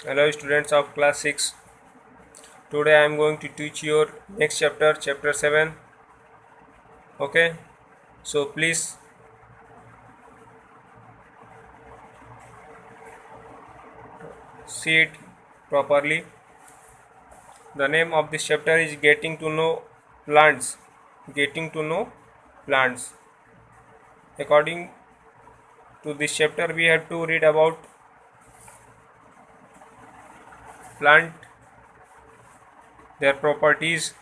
Hello students of class 6. Today I am going to teach your next chapter, chapter 7. Okay, so please see it properly. The name of this chapter is Getting to Know Plants. Getting to Know Plants. According to this chapter, we have to read about plant, their properties,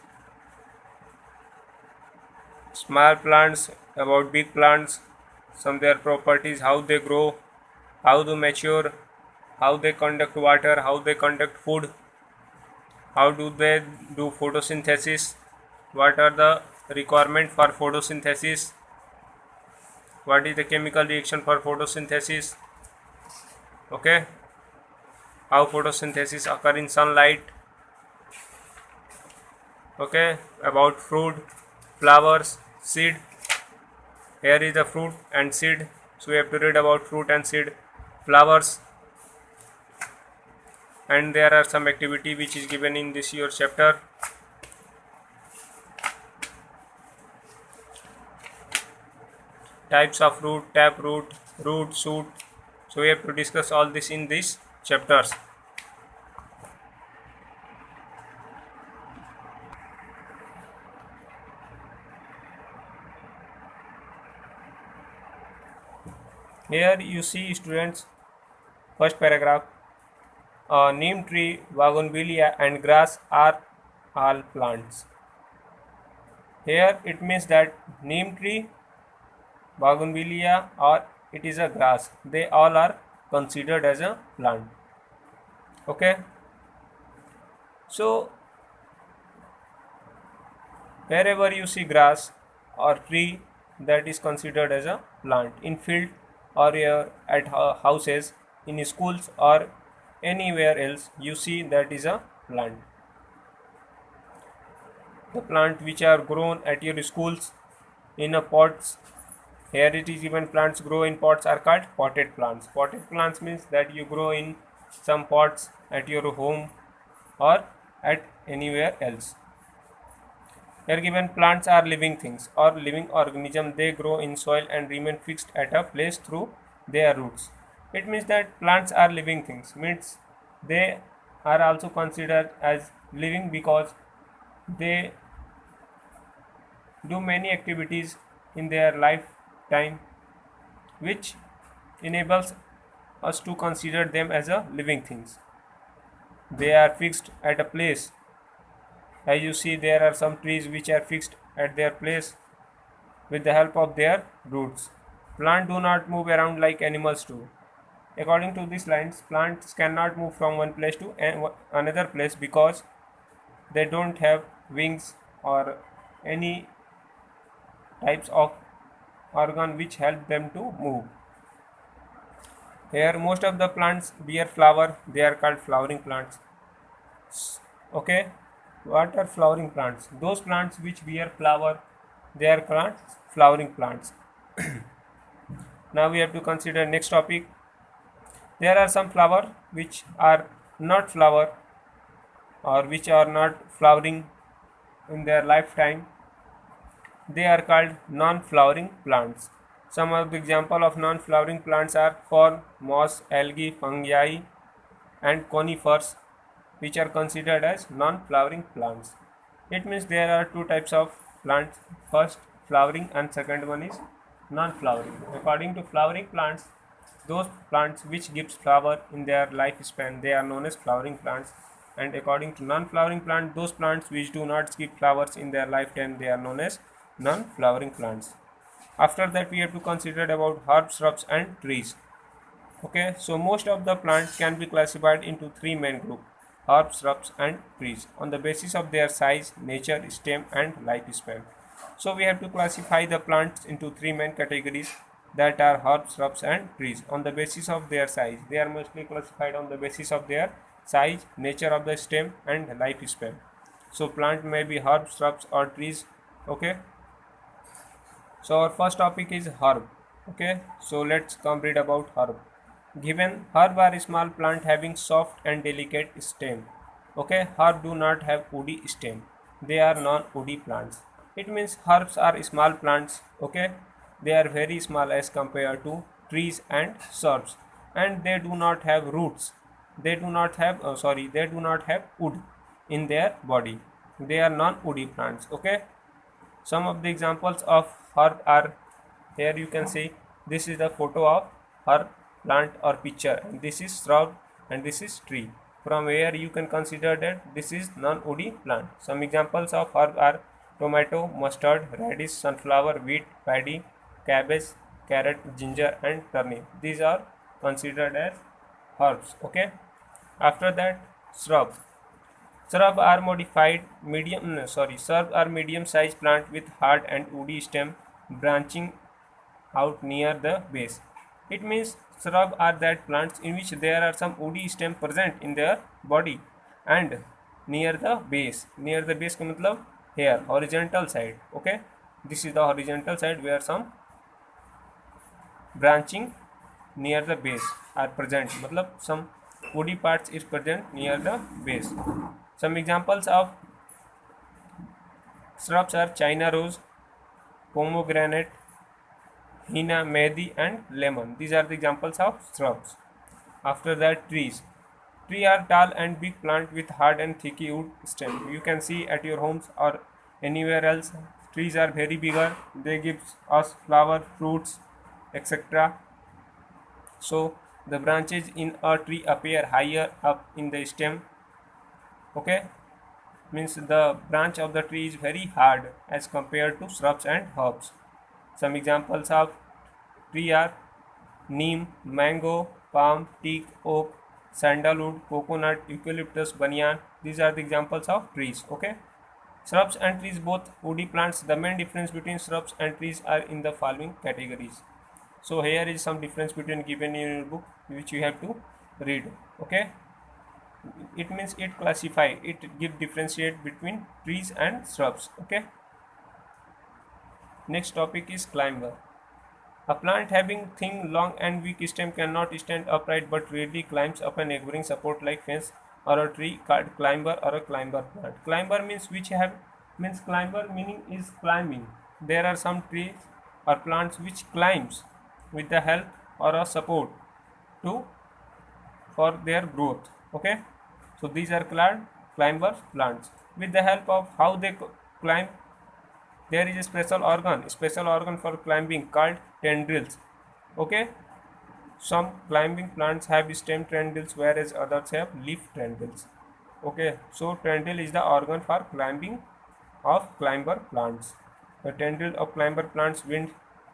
small plants, about big plants, some their properties, how they grow, how they mature, how they conduct water, how they conduct food, how do they do photosynthesis, what are the requirement for photosynthesis, what is the chemical reaction for photosynthesis, okay, how photosynthesis occur in sunlight, okay, about fruit, flowers, seed. Here is the fruit and seed, so we have to read about fruit and seed, flowers, and there are some activity which is given in this your chapter. Types of root, tap root, root, shoot. So we have to discuss all this in these chapters. Here you see students, first paragraph, neem tree, bougainvillea and grass are all plants. Here it means that neem tree, bougainvillea or it is a grass, they all are considered as a plant. Okay, so wherever you see grass or tree, that is considered as a plant. In field or at houses, in schools or anywhere else, you see that is a plant. The plant which are grown at your schools in a pots, here it is even plants grow in pots are called potted plants. Potted plants means that you grow in some pots at your home or at anywhere else. Here given plants are living things or living organism. They grow in soil and remain fixed at a place through their roots. It means that plants are living things, means they are also considered as living because they do many activities in their lifetime which enables us to consider them as a living things. They are fixed at a place. As you see, there are some trees which are fixed at their place with the help of their roots. Plants do not move around like animals do. According to these lines, plants cannot move from one place to another place because they don't have wings or any types of organ which help them to move. Here most of the plants bear flower, they are called flowering plants. Okay, what are flowering plants? Those plants which bear flower, they are called flowering plants. Now we have to consider next topic. There are some flower which are not flower or which are not flowering in their lifetime. They are called non-flowering plants. Some of the example of non-flowering plants are fern, moss, algae, fungi and conifers, which are considered as non-flowering plants. It means there are two types of plants, first flowering and second one is non-flowering. According to flowering plants, those plants which gives flower in their lifespan, they are known as flowering plants, and according to non-flowering plant, those plants which do not give flowers in their lifetime, they are known as non-flowering plants. After that we have to consider about herbs, shrubs and trees. Okay, so most of the plants can be classified into three main groups: herbs, shrubs and trees on the basis of their size, nature, stem and lifespan. So we have to classify the plants into three main categories, that are herbs, shrubs and trees on the basis of their size. They are mostly classified on the basis of their size, nature of the stem and lifespan. So plant may be herbs, shrubs or trees. Okay, so our first topic is herb. Okay, so let's come read about herb. Given herb are small plant having soft and delicate stem. Okay, herb do not have woody stem. They are non-woody plants. It means herbs are small plants. Okay, they are very small as compared to trees and shrubs, and they do not have roots. They do not have they do not have wood in their body. They are non-woody plants. Okay, some of the examples of herb are here. You can see this is the photo of herb plant or picture, and this is shrub and this is tree. From where you can consider that this is non-woody plant. Some examples of herb are tomato, mustard, radish, sunflower, wheat, paddy, cabbage, carrot, ginger and turnip. These are considered as herbs. Okay, after that, shrub. Shrub are medium sized plant with hard and woody stem branching out near the base. It means shrub are that plants in which there are some woody stem present in their body and near the base. Near the base का मतलब here horizontal side. Okay, this is the horizontal side where some branching near the base are present. मतलब some woody parts is present near the base. Some examples of shrubs are China rose, pomegranate, henna, mehdi and lemon. These are the examples of shrubs. After that, trees. Trees are tall and big plant with hard and thicky wood stem. You can see at your homes or anywhere else. Trees are very bigger. They give us flower, fruits, etc. So the branches in a tree appear higher up in the stem. Okay, means the branch of the tree is very hard as compared to shrubs and herbs. Some examples of tree are neem, mango, palm, teak, oak, sandalwood, coconut, eucalyptus, banyan. These are the examples of trees. Okay, shrubs and trees both woody plants. The main difference between shrubs and trees are in the following categories. So here is some difference between given in your book which you have to read. Okay, it means it classify, it give differentiate between trees and shrubs. Okay, next topic is climber. A plant having thin, long and weak stem cannot stand upright but readily climbs up a neighboring support like fence or a tree called climber or a climber plant. Climber means climber meaning is climbing. There are some trees or plants which climbs with the help or a support to for their growth. Okay, so these are called climber plants. With the help of how they climb, there is a special organ for climbing called tendrils. Okay, some climbing plants have stem tendrils whereas others have leaf tendrils. Okay, so tendril is the organ for climbing of climber plants. The tendril of climber plants wind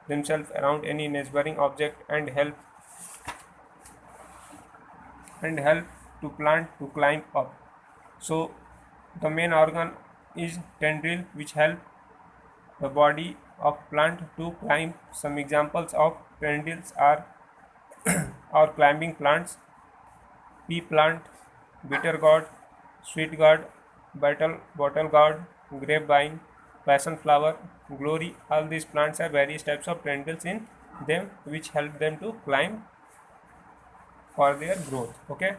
themselves around any neighboring object and help to plant to climb up. So the main organ is tendril which help the body of plant to climb. Some examples of tendrils are or climbing plants: pea plant, bitter gourd, sweet gourd, bottle gourd, grapevine, passion flower, glory. All these plants have various types of tendrils in them which help them to climb for their growth. Okay.